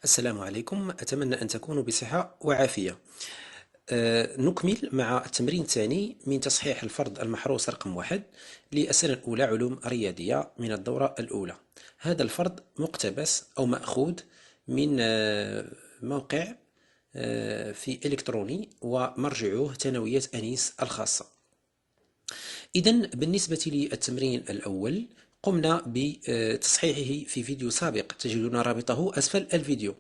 السلام عليكم، أتمنى أن تكونوا بصحة وعافية. نكمل مع التمرين الثاني من تصحيح الفرض المحروس رقم 1 للسنة الأولى علوم رياضية من الدورة الأولى. هذا الفرض مقتبس أو مأخوذ من موقع في إلكتروني ومرجعه ثانوية أنيس الخاصة. إذا بالنسبة للتمرين الأول قمنا بتصحيحه في فيديو سابق، تجدون رابطه أسفل الفيديو.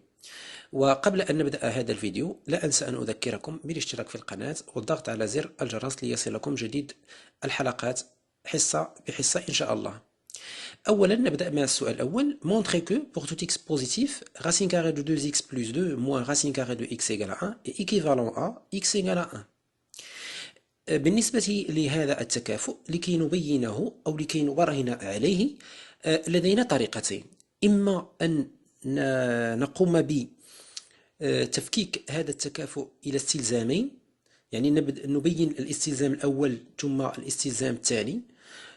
وقبل أن نبدأ هذا الفيديو لا أنسى أن أذكركم بالاشتراك في القناة والضغط على زر الجرس ليصلكم جديد الحلقات حصة بحصة إن شاء الله. أولا نبدأ مع السؤال الأول. Montrez que pour tout x positif, racine carrée de 2x plus 2 moins racine carrée de x égale à 1 est équivalent à x égale à 1. بالنسبة لهذا التكافؤ لكي نبينه أو لكي نبرهن عليه لدينا طريقتين. إما أن نقوم تفكيك هذا التكافؤ إلى استلزامين، يعني نبين الاستلزام الأول ثم الاستلزام الثاني.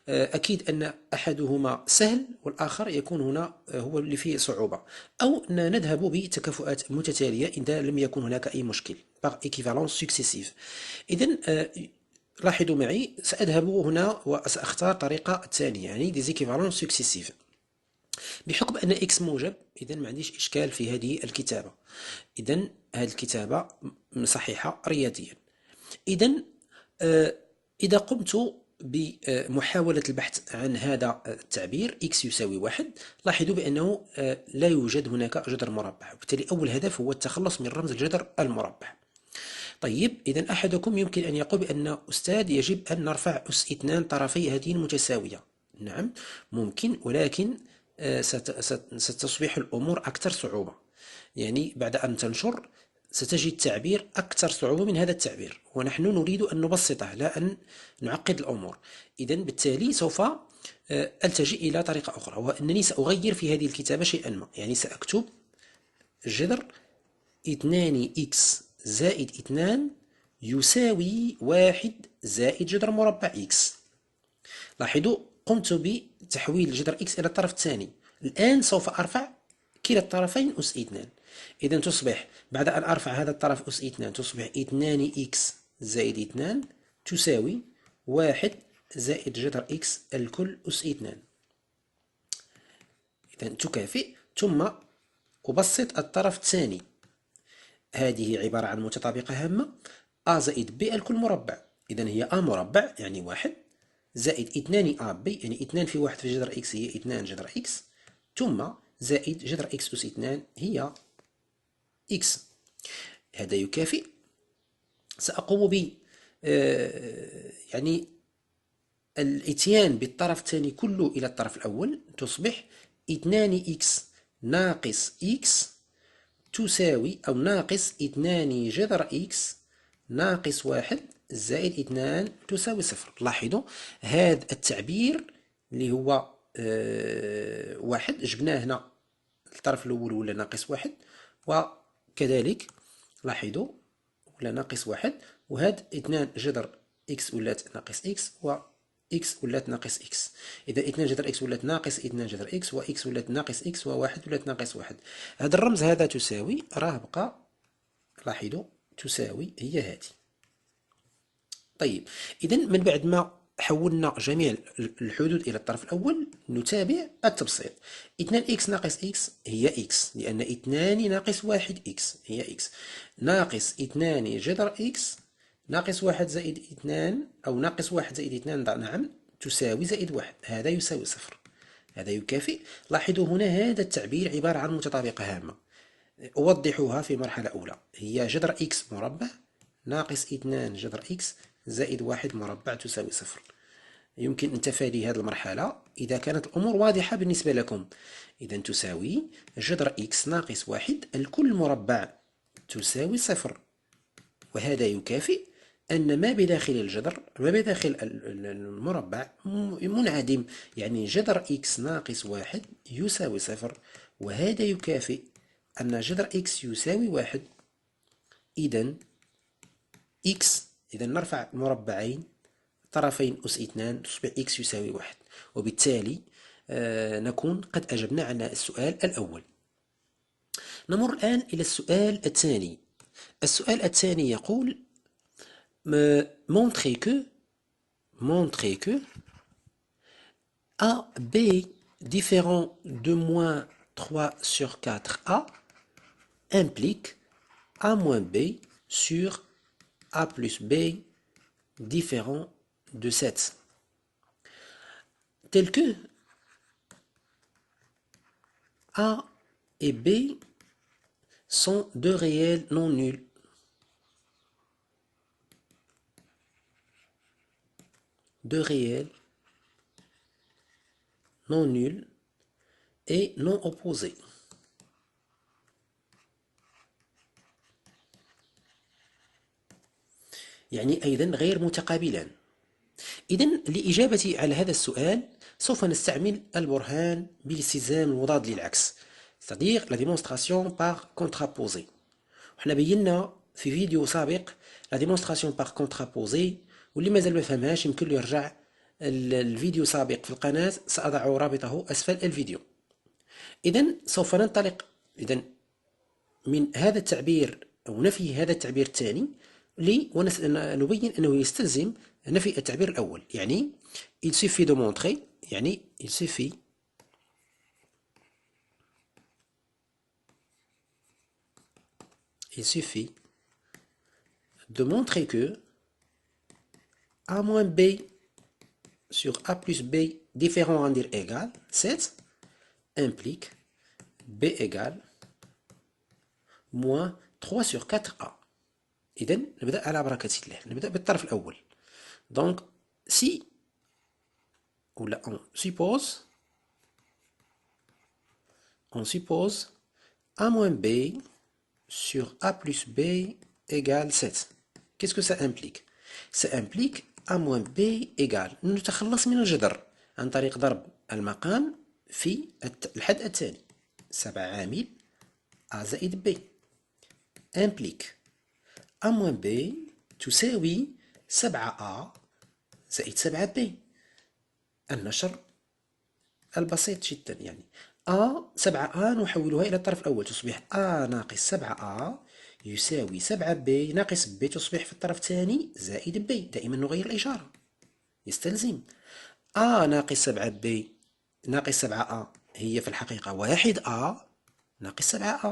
أكيد أن أحدهما سهل والآخر يكون هنا هو اللي فيه صعوبة، أو نذهب بتكافؤات متتالية إذا لم يكن هناك أي مشكل par équivalence successive. إذن لاحظوا معي، سأذهب هنا وسأختار طريقة الثانية يعني des équivalences successives. بحكم أن x موجب إذا ما عنديش إشكال في هذه الكتابة. إذا هذه الكتابة صحيحة رياضيا. إذا إذا قمت بمحاولة البحث عن هذا التعبير x يساوي 1، لاحظوا بأنه لا يوجد هناك جذر مربع، وبالتالي أول هدف هو التخلص من رمز الجذر المربع. طيب إذا أحدكم يمكن أن يقول بأن أستاذ يجب أن نرفع أس 2 طرفي هذه المتساوية. نعم ممكن، ولكن ستصبح الأمور أكثر صعوبة. يعني بعد أن تنشر ستجد تعبير أكثر صعوبة من هذا التعبير، ونحن نريد أن نبسطه لا أن نعقد الأمور. إذا بالتالي سوف ألتجئ إلى طريقة أخرى، وأنني سأغير في هذه الكتابة شيئا ما. يعني سأكتب جذر 2x زائد 2 يساوي 1 زائد جذر مربع x. لاحظوا قمت بتحويل جذر x إلى الطرف الثاني. الآن سوف أرفع كلا الطرفين أس 2. إذا تصبح بعد أن أرفع هذا الطرف أس 2 تصبح 2x زائد 2 تساوي 1 زائد جذر x الكل أس 2. إذا تكافئ ثم أبسط الطرف الثاني. هذه عبارة عن متطابقة هامة a زائد b الكل مربع. إذا هي a مربع يعني 1 زائد 2 ab يعني 2 في 1 في جذر x هي 2 جذر x، ثم زائد جذر x أس 2 هي x. هذا يكافئ. سأقوم ب يعني الاتيان بالطرف الثاني كله إلى الطرف الأول. تصبح 2x ناقص x تساوي أو ناقص 2 جذر x ناقص 1 زائد 2 تساوي 0. لاحظوا هذا التعبير اللي هو 1 جبناه هنا الطرف الأول ولا ناقص 1، وكذلك لاحظوا ولا ناقص 1، وهذا 2 جذر x ولات ناقص x و x ولات ناقص x. إذا 2 جذر x ولات ناقص 2 جذر x و x ولات ناقص x و1 ولات ناقص 1. هذا الرمز هذا تساوي راه بقى، لاحظوا تساوي هي هذه. طيب إذا من بعد ما حولنا جميع الحدود إلى الطرف الأول نتابع التبسيط. 2x ناقص x هي x، لأن 2 ناقص 1 x هي x، ناقص 2 جذر x ناقص 1 زائد 2 أو ناقص 1 زائد 2 نعم تساوي زائد 1، هذا يساوي 0. هذا يكافئ. لاحظوا هنا هذا التعبير عبارة عن متطابقة هامة. أوضحها في مرحلة أولى. هي جذر x مربع ناقص 2 جذر x زائد 1 مربع تساوي 0. يمكن أن تفادي هذه المرحلة إذا كانت الأمور واضحة بالنسبة لكم. إذا تساوي جذر x ناقص 1 الكل مربع تساوي 0. وهذا يكافئ أن ما بداخل الجذر ما بداخل المربع منعدم، يعني جذر x ناقص 1 يساوي 0. وهذا يكافئ أن جذر x يساوي 1. إذا x إذا نرفع مربعين طرفين أس 2 تصبح x يساوي 1، وبالتالي نكون قد أجبنا على السؤال الأول. نمر الآن إلى السؤال الثاني. السؤال الثاني يقول montrer que A, B différent de moins 3 sur 4A implique A moins B sur A plus B différent de 7. Tel que A et B sont deux réels non nuls. Deux réels non nuls et non opposés. يعني أيضا غير متقابلان. إذن لإجابة على هذا السؤال سوف نستعمل البرهان بالاستلزام المضاد للعكس، c'est-à-dire la démonstration par contraposé. وحنا بينا في فيديو سابق la démonstration par contraposé، واللي مازال ما فهمهاش يمكن له يرجع الفيديو سابق في القناة، سأضع رابطه أسفل الفيديو. إذن سوف ننطلق من هذا التعبير أو نفي هذا التعبير الثاني ونبين أنه يستلزم نفي التعبير الأول. يعني il suffit de montrer، يعني il suffit de montrer que A moins B sur A plus B différent en dire égal 7 implique B égale moins 3 sur 4A. إذن نبدأ على بركة الله، نبدأ بالطرف الأول. Donc si on suppose A moins B sur A plus B égale 7. Qu'est-ce que ça implique? Ça implique A moins B égale، نتخلص من الجذر عن طريق ضرب المقام في الحد الثاني، 7 عامل A زائد B implique A moins B تساوي 7A زائد 7B. النشر البسيط جدا، يعني A 7A نحولها إلى الطرف الأول تصبح A ناقص 7A يساوي 7B ناقص B تصبح في الطرف الثاني زائد B. دائما نغير الإشارة، يستلزم A ناقص 7B ناقص 7A هي في الحقيقة 1A ناقص 7A،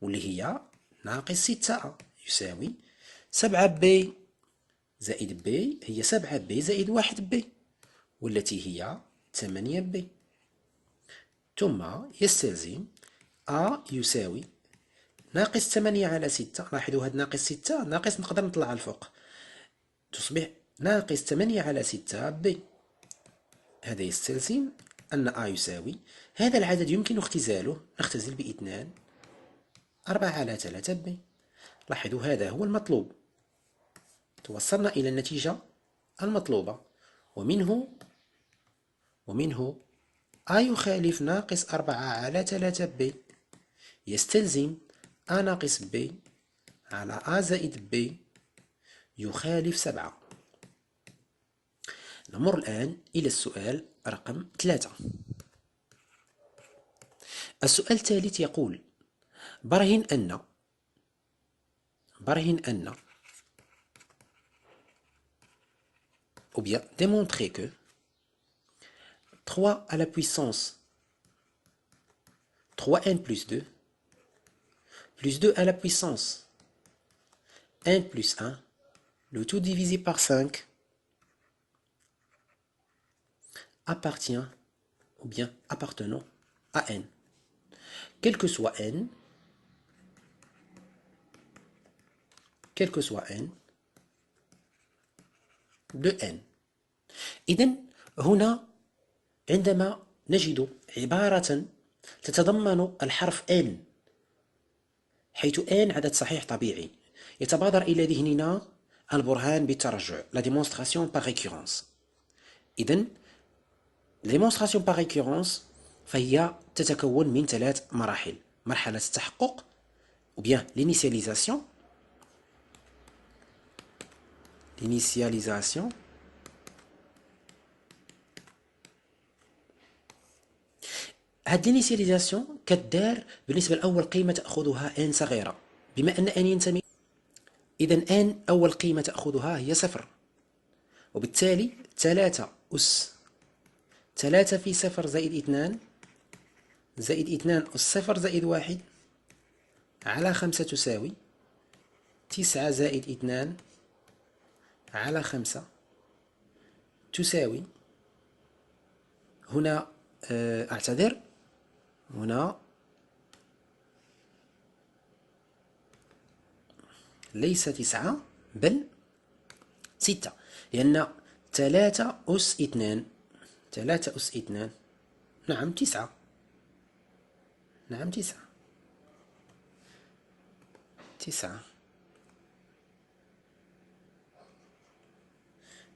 واللي هي ناقص 6A يساوي 7B زائد B هي 7B زائد 1B والتي هي 8B. ثم يستلزم A يساوي ناقص 8 على 6. لاحظوا هاد ناقص 6 ناقص نقدر نطلع الفوق، تصبح ناقص 8 على 6B. هذا يستلزم أن A يساوي هذا العدد يمكن اختزاله، نختزل ب2 4 على 3B. لاحظوا هذا هو المطلوب، توصلنا إلى النتيجة المطلوبة، ومنه A يخالف ناقص 4 على 3B يستلزم A ناقص B على A زائد B يخالف 7. نمر الآن إلى السؤال رقم 3. السؤال الثالث يقول برهن أن ou bien démontrer que 3 à la puissance 3n plus 2 à la puissance 1 plus 1, le tout divisé par 5, appartient ou bien appartenant à n. Quel que soit n, de n. إذن هنا عندما نجد عبارة تتضمن الحرف n، حيث n عدد صحيح طبيعي، يتبادر إلى ذهننا البرهان بالترجع، la démonstration par récurrence. إذن la démonstration par récurrence فهي تتكون من 3 مراحل: مرحلة التحقق ou bien l'initialisation. هاد l'initialisation كالدار بالنسبة لأول قيمة تأخذها n صغيرة، بما أن n ينتمي، إذا n أول قيمة تأخذها هي صفر، وبالتالي 3 أس 3 في صفر زائد 2 زائد 2 أس صفر زائد 1 على 5 تساوي 9 زائد 2 على 5 تساوي، هنا أعتذر، هنا ليس 9 بل 6، لأن 3 أس 2 3 أس 2 نعم 9، نعم 9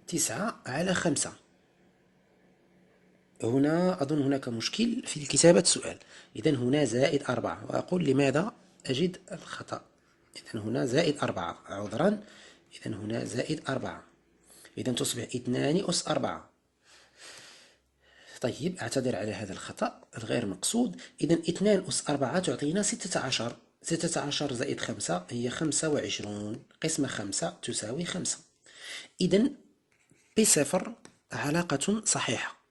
9 على 5. هنا أظن هناك مشكل في كتابة السؤال، إذن هنا زائد 4، وأقول لماذا أجد الخطأ. إذن هنا زائد 4، عذرا، إذن هنا زائد 4، إذن تصبح 2 أس 4. طيب أعتذر على هذا الخطأ الغير مقصود. إذن 2 أس 4 تعطينا 16، 16 زائد 5 هي 25 قسمة 5 تساوي 5. إذن P0 علاقة صحيحة،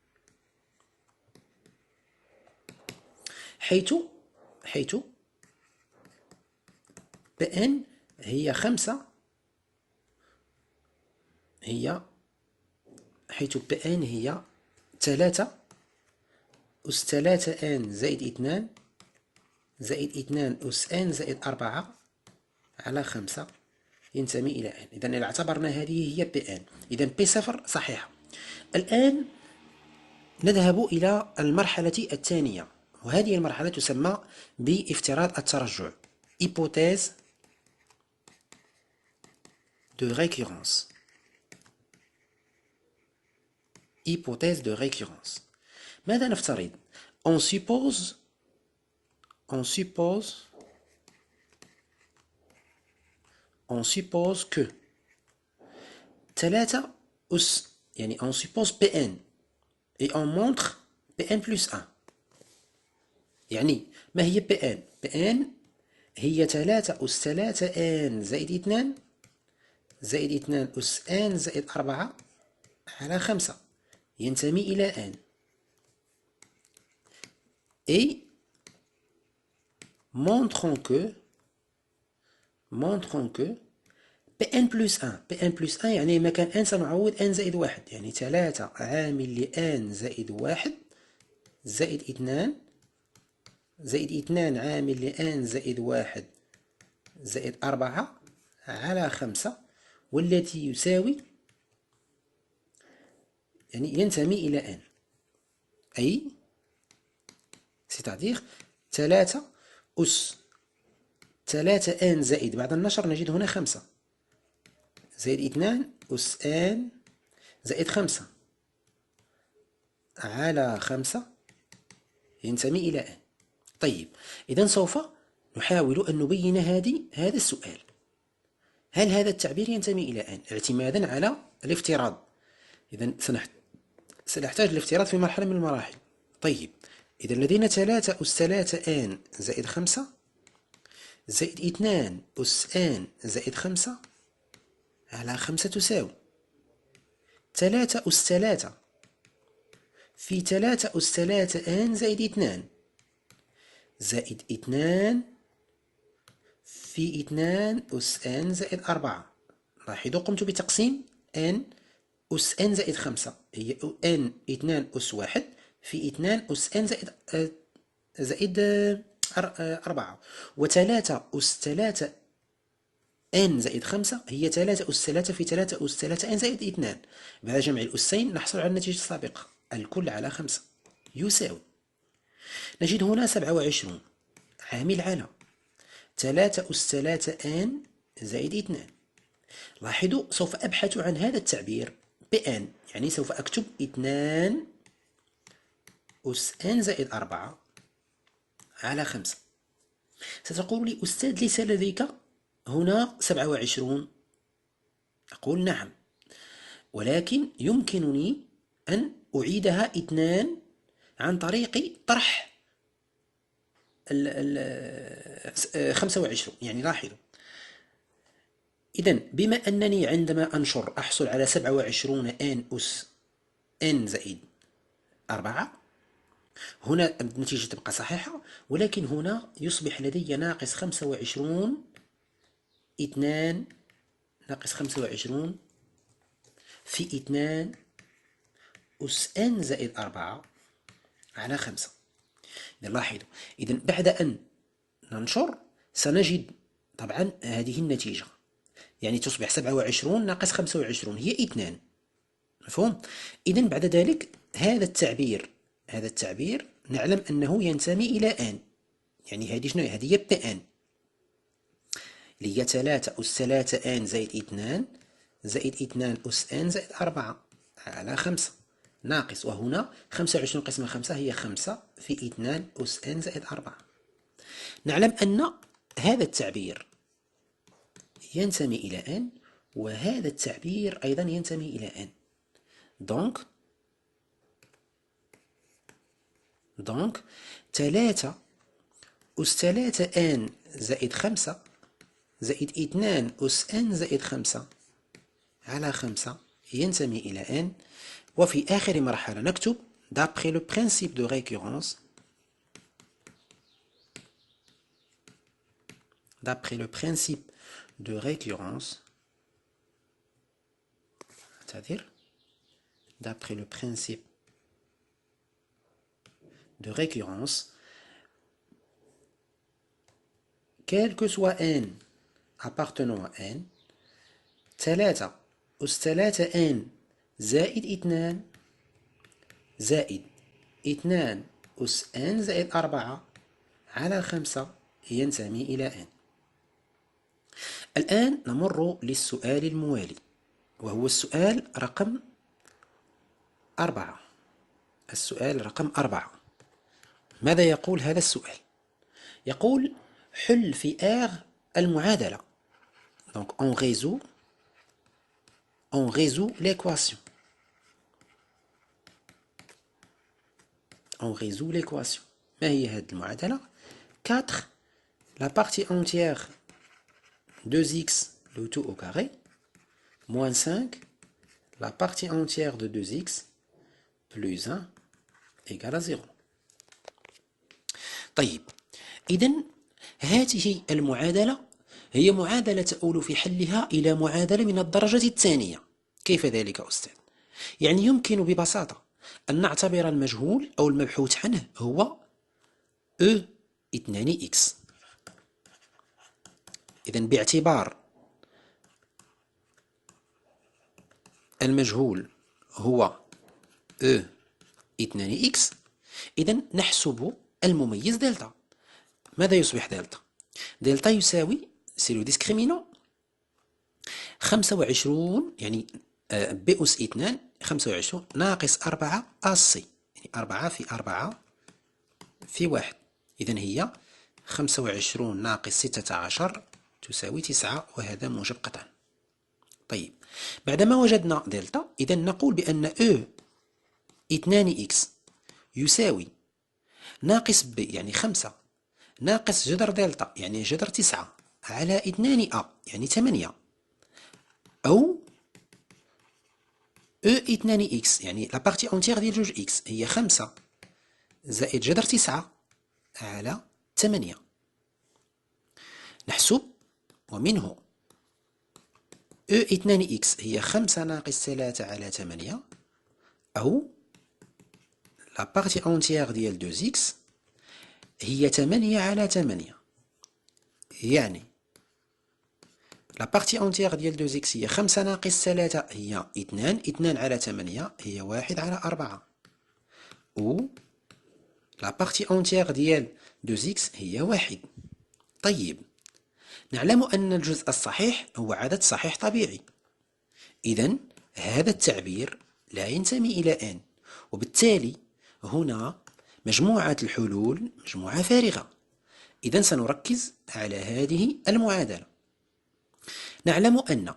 حيث Pn هي 5 حيث Pn هي 3 أس 3 n زائد 2 زائد 2 أس n زائد 4 على 5 ينتمي إلى n. إذن إذا اعتبرنا هذه هي Pn، إذن P0 صحيحة. الآن نذهب إلى المرحلة الثانية، وهذه المرحلة تسمى بافتراض الترجع، hypothèse de récurrence. hypothèse de récurrence. ماذا نفترض؟ on suppose que 3 أس، يعني on suppose Pn et on montre Pn plus 1. يعني ما هي Pn؟ Pn هي 3 أس 3 n زائد 2 زائد 2 أس n زائد 4 على 5 ينتمي إلى n. Et montrons que Pn plus 1 يعني مكان n سنعوض n زائد 1، يعني 3 عامل ل n زائد 1 زائد 2 عامل ل n زائد 1 زائد 4 على 5، والتي يساوي، يعني ينتمي إلى n، أي c'est-à-dire 3 أس 3 n زائد، بعد النشر نجد هنا 5 زائد 2 أس n زائد 5 على 5 ينتمي إلى n. طيب إذن سوف نحاول أن نبين هذا السؤال، هل هذا التعبير ينتمي إلى n اعتمادا على الافتراض. إذن سنحتاج الافتراض في مرحلة من المراحل. طيب إذن لدينا 3 أس 3 n زائد 5 زائد 2 أس n زائد 5 على 5 تساوي 3 أس 3 في 3 أس 3 n زائد 2 زائد 2 في 2 أس n زائد 4. لاحظوا قمت بتقسيم n أس n زائد 5، هي n 2 أس 1 في 2 أس n زائد 4، و3 أس 3 n زائد 5 هي 3 أس 3 في 3 أس 3 n زائد 2. بعد جمع الأسين نحصل على النتيجة السابقة، الكل على 5 يساوي، نجد هنا 27 عامل على 3 أس 3 n زائد 2. لاحظوا سوف أبحث عن هذا التعبير Pn، يعني سوف أكتب 2 أس n زائد 4 على 5. ستقول لي أستاذ ليس لديك هنا 27؟ أقول نعم، ولكن يمكنني أن أعيدها 2 عن طريق طرح 25. يعني لاحظوا، إذا بما أنني عندما أنشر أحصل على 27 ان أس n زائد 4، هنا النتيجة تبقى صحيحة، ولكن هنا يصبح لدي ناقص 25 2 ناقص 25 في 2 أس n زائد 4 على 5. إذا لاحظوا، إذا بعد أن ننشر سنجد طبعا هذه النتيجة، يعني تصبح 27 ناقص 25 هي 2. مفهوم؟ إذا بعد ذلك هذا التعبير نعلم أنه ينتمي إلى n، يعني هذه شنو هذه؟ هي Pn، اللي هي 3 أس 3 n زائد 2 زائد 2 أس n زائد 4 على 5 ناقص، وهنا 25 قسمة 5 هي 5 في 2 أس n زائد 4. نعلم أن هذا التعبير ينتمي إلى n، وهذا التعبير أيضا ينتمي إلى n. دونك 3 أس 3 n زائد 5 زائد 2 أس n زائد 5 على 5 ينتمي إلى n. وفي آخر مرحلة نكتب d'après le principe de récurrence d'après le principe de récurrence c'est-à-dire d'après le principe de récurrence, quel que soit n appartenant à n، 3 أس 3 n زائد 2 زائد 2 أس n زائد 4 على 5 ينتمي إلى n. الآن نمر للسؤال الموالي، وهو السؤال رقم 4. السؤال رقم 4 ماذا يقول هذا السؤال؟ يقول حل في R المعادلة. Donc on résout l'équation. On résout l'équation. ما هي هذه المعادلة؟ 4 la partie entière 2x le tout au carré moins 5 la partie entière de 2x plus 1 égale à 0. طيب، إذن هذه المعادلة هي معادلة تؤول في حلها إلى معادلة من الدرجة الثانية. كيف ذلك أستاذ؟ يعني يمكن ببساطة أن نعتبر المجهول أو المبحوث عنه هو E2x. إذن باعتبار المجهول هو E2x، إذن نحسب المميز دلتا. ماذا يصبح دلتا؟ دلتا يساوي سي لو ديسكريمينون 25، يعني ب أس 2 25 ناقص 4 أس سي، يعني 4 في 4 في 1. إذن هي 25 ناقص 16 تساوي 9، وهذا موجب قطعا. طيب، بعدما وجدنا دلتا، إذن نقول بأن E2x يساوي ناقص ب يعني 5 ناقص جذر دلتا يعني جذر 9 على 2a يعني 8، أو E2x يعني لا بارتي اونتيير ديال جوج x هي 5 زائد جذر 9 على 8. نحسب، ومنه E2x هي 5 ناقص 3 على 8، أو لا بارتي اونتيير ديال 2x هي 8 على 8، يعني لا بارتي اونتيير ديال 2x هي 5 ناقص 3 هي 2 على 8 هي 1 على 4، و لا بارتي اونتيير ديال 2x هي 1. طيب، نعلم أن الجزء الصحيح هو عدد صحيح طبيعي، إذن هذا التعبير لا ينتمي إلى n، وبالتالي هنا مجموعة الحلول مجموعة فارغة. إذن سنركز على هذه المعادلة. نعلم أن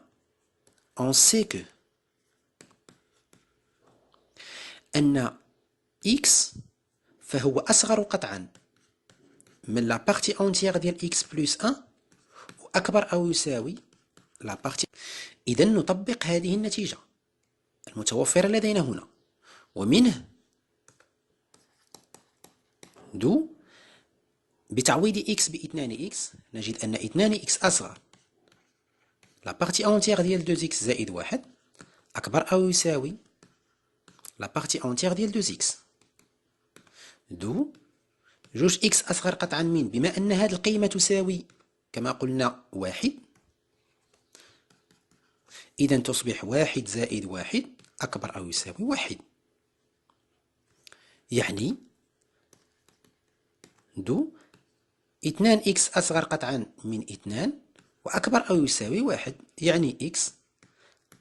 on sait que أن x فهو أصغر قطعا من لا بارتي اونتيير ديال x بلس 1 وأكبر أو يساوي لا بارتي. إذا نطبق هذه النتيجة المتوفرة لدينا هنا، ومنه دو بتعويض x ب 2x نجد أن 2x أصغر لا بارتي اونتيير ديال 2x زائد 1 أكبر أو يساوي لا بارتي اونتيير ديال 2x. دو جوج x أصغر قطعا من، بما أن هذه القيمة تساوي كما قلنا 1، إذا تصبح 1 زائد 1 أكبر أو يساوي 1. يعني دو 2x أصغر قطعا من 2 وأكبر أو يساوي 1، يعني x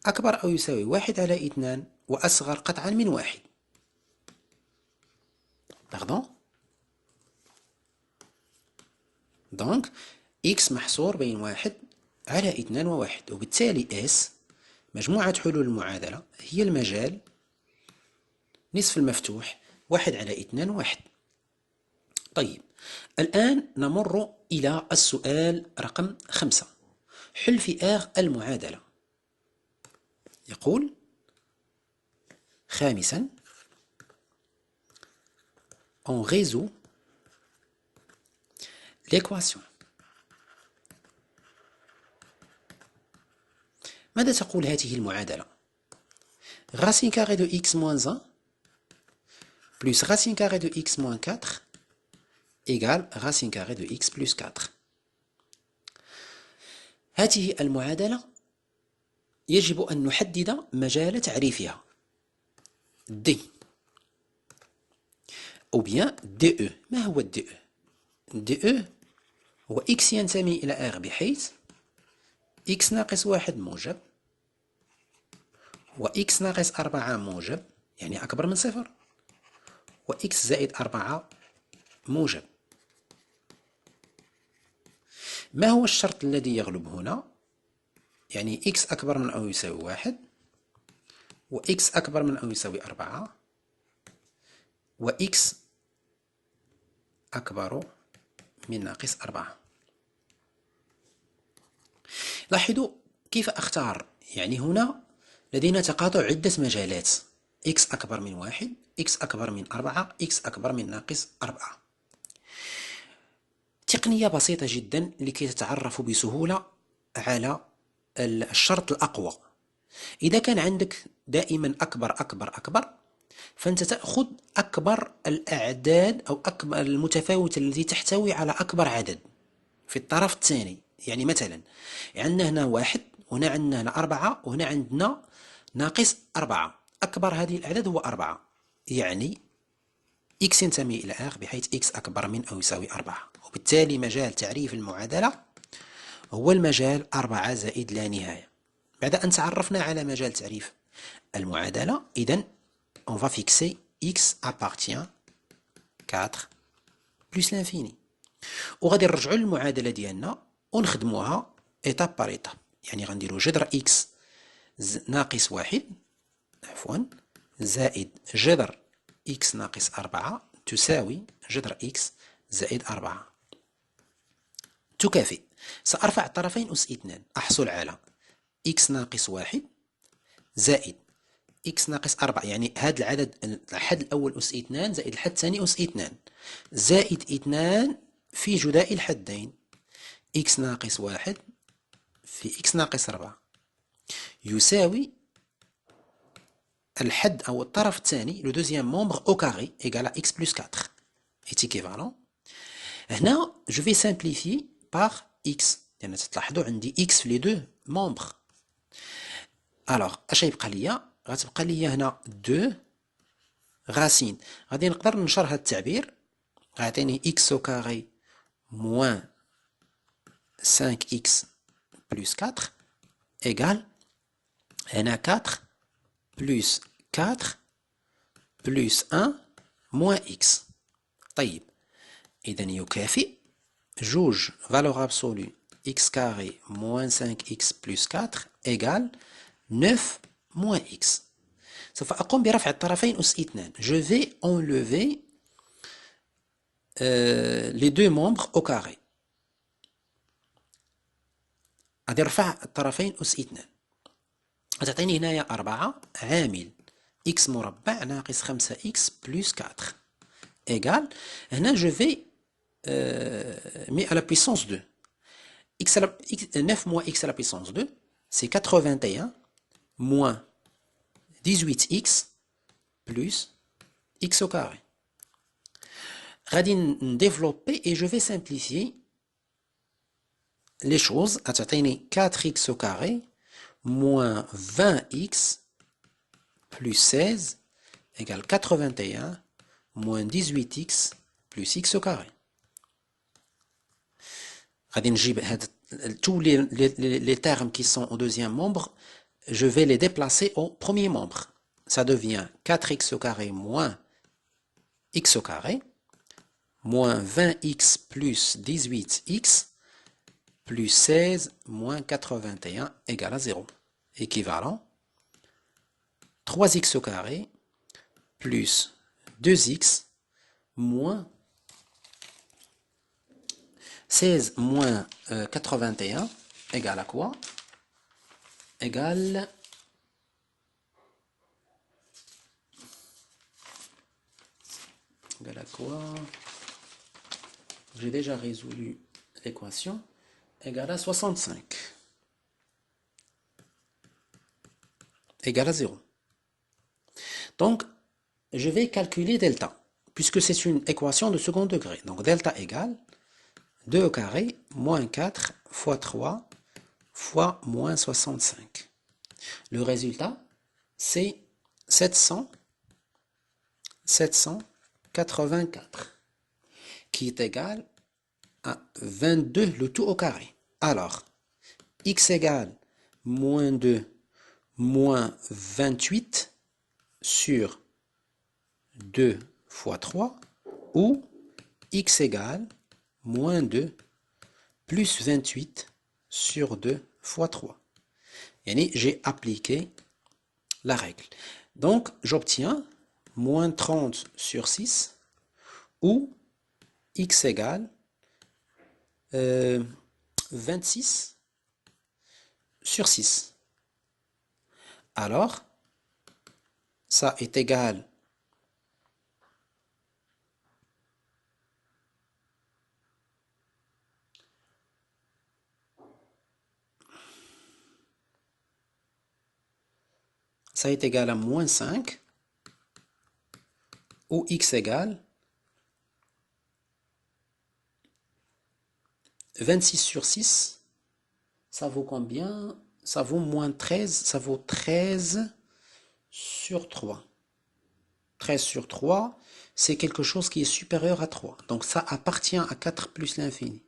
أكبر أو يساوي 1 على 2 وأصغر قطعا من 1. باردون. دونك x محصور بين 1 على 2 و 1، وبالتالي S مجموعة حلول المعادلة هي المجال نصف المفتوح 1 على 2 و 1. طيب الآن نمر إلى السؤال رقم 5. حل فئار المعادلة. يقول خامسا on résout l'équation. ماذا تقول هذه المعادلة؟ racine carrée de x moins 1 plus racine carrée de x moins 4 égale racine carrée de x plus 4. هذه المعادلة يجب أن نحدد مجال تعريفها D أو bien DE. ما هو DE؟ DE هو x ينتمي إلى R بحيث x ناقص 1 موجب و x ناقص 4 موجب يعني أكبر من 0 و x زائد 4 موجب. ما هو الشرط الذي يغلب هنا؟ يعني x أكبر من أو يساوي 1 و x أكبر من أو يساوي 4 و x أكبر من ناقص 4. لاحظوا كيف أختار. يعني هنا لدينا تقاطع عدة مجالات، x أكبر من 1 x أكبر من 4 x أكبر من ناقص 4. تقنية بسيطة جدا لكي تتعرفوا بسهولة على الشرط الأقوى. إذا كان عندك دائما أكبر أكبر أكبر، فأنت تأخذ أكبر الأعداد أو أكبر المتفاوتة التي تحتوي على أكبر عدد في الطرف الثاني. يعني مثلا عندنا هنا 1 وهنا عندنا هنا 4 وهنا عندنا ناقص 4، أكبر هذه الأعداد هو 4، يعني x ينتمي إلى R بحيث x أكبر من أو يساوي 4، وبالتالي مجال تعريف المعادلة هو المجال 4 زائد لا نهاية. بعد أن تعرفنا على مجال تعريف المعادلة، إذن on va fixer x appartient 4 plus l'infini. وغادي نرجعوا للمعادلة ديالنا ونخدموها إيتاب بار إيتاب. يعني غنديرو جذر x ناقص 1 عفوا زائد جذر x ناقص 4 تساوي جذر x زائد 4 تكافئ. سأرفع الطرفين أس 2، أحصل على x ناقص 1 زائد x ناقص 4، يعني هذا العدد الحد الأول أس 2 زائد الحد الثاني أس 2 زائد 2 في جداء الحدين x ناقص 1 في x ناقص 4 يساوي الحد أو الطرف الثاني لو دوزيام مومبر أو كاري إيكال x بلس 4 est équivalent. هنا جو في سامبليفي بار x، لأن تلاحظوا عندي x في لي دو مومبر. ألوغ اش يبقى ليا؟ غتبقى ليا هنا 2 غاسين. غادي نقدر ننشر هذا التعبير، غيعطيني x au carré moins 5x plus 4 égale هنا 4 plus 4 plus 1 moins x. طيب إذن يكافئ جوج valeur absolue x carré moins 5x plus 4 égale 9 moins x. سوف أقوم برفع الطرفين أس 2. Je vais enlever les deux membres au carré. غادي نرفع الطرفين أس 2. غتعطيني هنايا 4 عامل x مربع ناقص 5x بلس 4 égal. هنا je vais mettre à la puissance 2. 9 moins x à la puissance 2, c'est 81 moins 18x plus x au carré. غادي développer et je vais simplifier les choses. غتعطيني 4x au carré moins 20x plus 16 égale 81 moins 18x plus x au carré. غادي نجيب tous les termes qui sont au deuxième membre, je vais les déplacer au premier membre. Ça devient 4x au carré moins x au carré moins 20x plus 18x plus 16 moins 81 égale à 0. Équivalent 3x au carré plus 2x moins 16 moins 81 égale à quoi? Égale à quoi? J'ai déjà résolu l'équation. Égale à 65. Égale à 0. Donc, je vais calculer delta, puisque c'est une équation de second degré. Donc, delta égale 2 au carré moins 4 fois 3 fois moins 65. Le résultat, c'est 784, qui est égal à 22 le tout au carré. Alors, x égale moins 2 moins 28 sur 2 fois 3 ou x égale moins 2 plus 28 sur 2 fois 3. Yani, j'ai appliqué la règle. Donc, j'obtiens moins 30 sur 6 ou x égale 26 sur 6. Alors, ça est égal à moins 5 ou x égale 26 sur 6, ça vaut combien? Ça vaut moins 13, ça vaut 13 sur 3. 13 sur 3, c'est quelque chose qui est supérieur à 3. Donc ça appartient à 4 plus l'infini.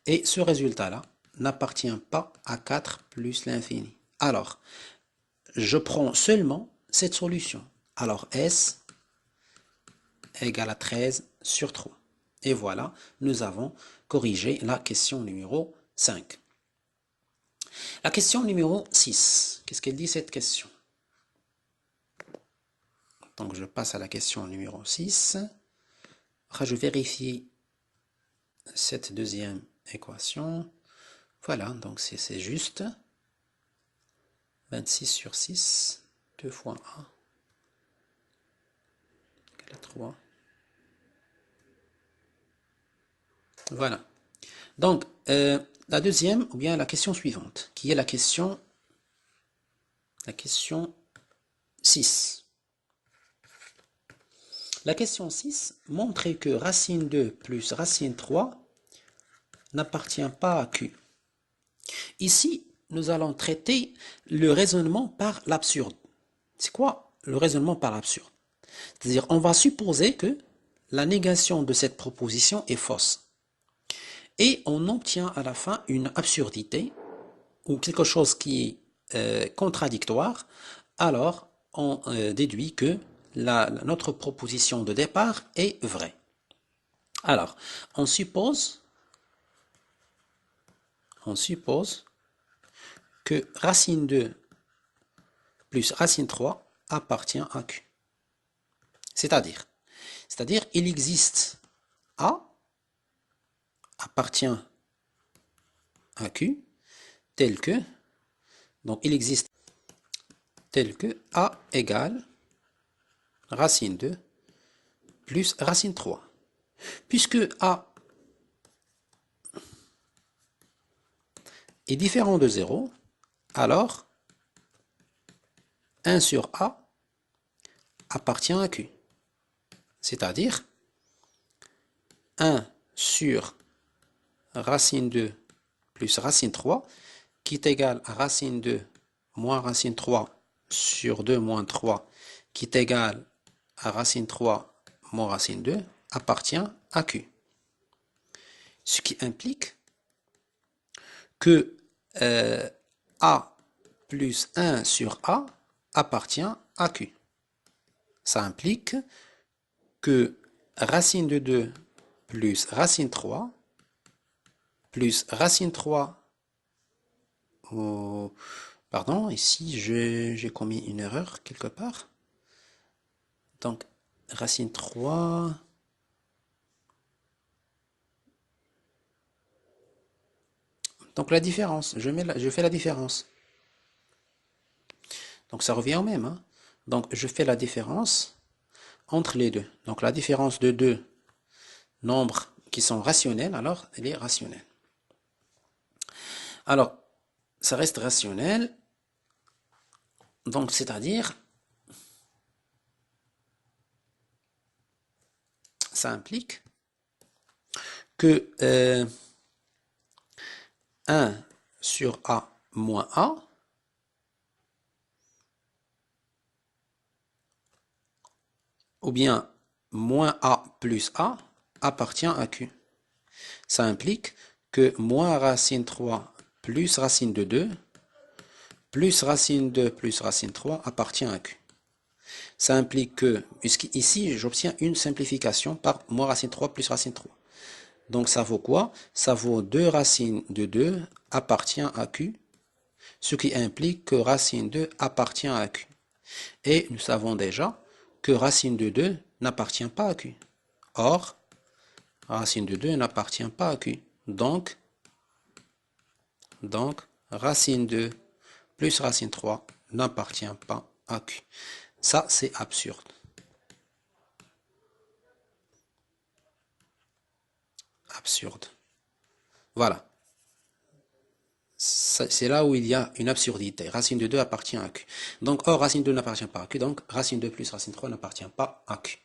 Et ce résultat-là n'appartient pas à 4 plus l'infini. Alors, je prends seulement cette solution. Alors S égale à 13 sur 3. Et voilà, nous avons corrigé la question numéro 5. La question numéro 6. Qu'est-ce qu'elle dit cette question? Donc je passe à la question numéro 6. Je vérifie cette deuxième équation. Voilà, donc c'est juste. 26 sur 6, 2 fois 1, égale à 3. Voilà. Donc, la deuxième, ou bien la question suivante, qui est la question 6. La question 6 montre que racine 2 plus racine 3 n'appartient pas à Q. Ici, nous allons traiter le raisonnement par l'absurde. C'est quoi le raisonnement par l'absurde? C'est-à-dire, on va supposer que la négation de cette proposition est fausse. Et on obtient à la fin une absurdité ou quelque chose qui est contradictoire. Alors, on déduit que notre proposition de départ est vraie. Alors, on suppose que racine 2 plus racine 3 appartient à Q. C'est-à-dire, il existe A appartient à Q tel que, donc il existe tel que A égale racine 2 plus racine 3. Puisque A est différent de 0, alors 1 sur A appartient à Q. C'est-à-dire 1 sur racine 2 plus racine 3 qui est égal à racine 2 moins racine 3 sur 2 moins 3 qui est égal à racine 3 moins racine 2 appartient à Q. Ce qui implique que A plus 1 sur A appartient à Q. Ça implique que racine de 2 plus racine 3 plus racine 3, pardon, ici j'ai commis une erreur quelque part. Donc racine 3, donc la différence, je fais la différence. Donc ça revient au même, hein. Donc je fais la différence entre les deux. Donc la différence de deux nombres qui sont rationnels, alors elle est rationnelle. Alors, ça reste rationnel, donc c'est-à-dire, ça implique que 1 sur A moins A ou bien moins A plus A appartient à Q. Ça implique que moins racine 3 plus racine de 2 plus racine 2 plus racine 3 appartient à Q. Ça implique que, puisqu'ici j'obtiens une simplification par moins racine 3 plus racine 3. Donc ça vaut quoi? Ça vaut 2 racines de 2 appartient à Q, ce qui implique que racine 2 appartient à Q. Et nous savons déjà que racine de 2 n'appartient pas à Q. Or, racine de 2 n'appartient pas à Q. Donc, racine 2 plus racine 3 n'appartient pas à Q. Ça, c'est absurde. Absurde. Voilà. C'est là où il y a une absurdité. Racine de 2 appartient à Q. Donc, or, racine 2 n'appartient pas à Q. Donc, racine 2 plus racine 3 n'appartient pas à Q.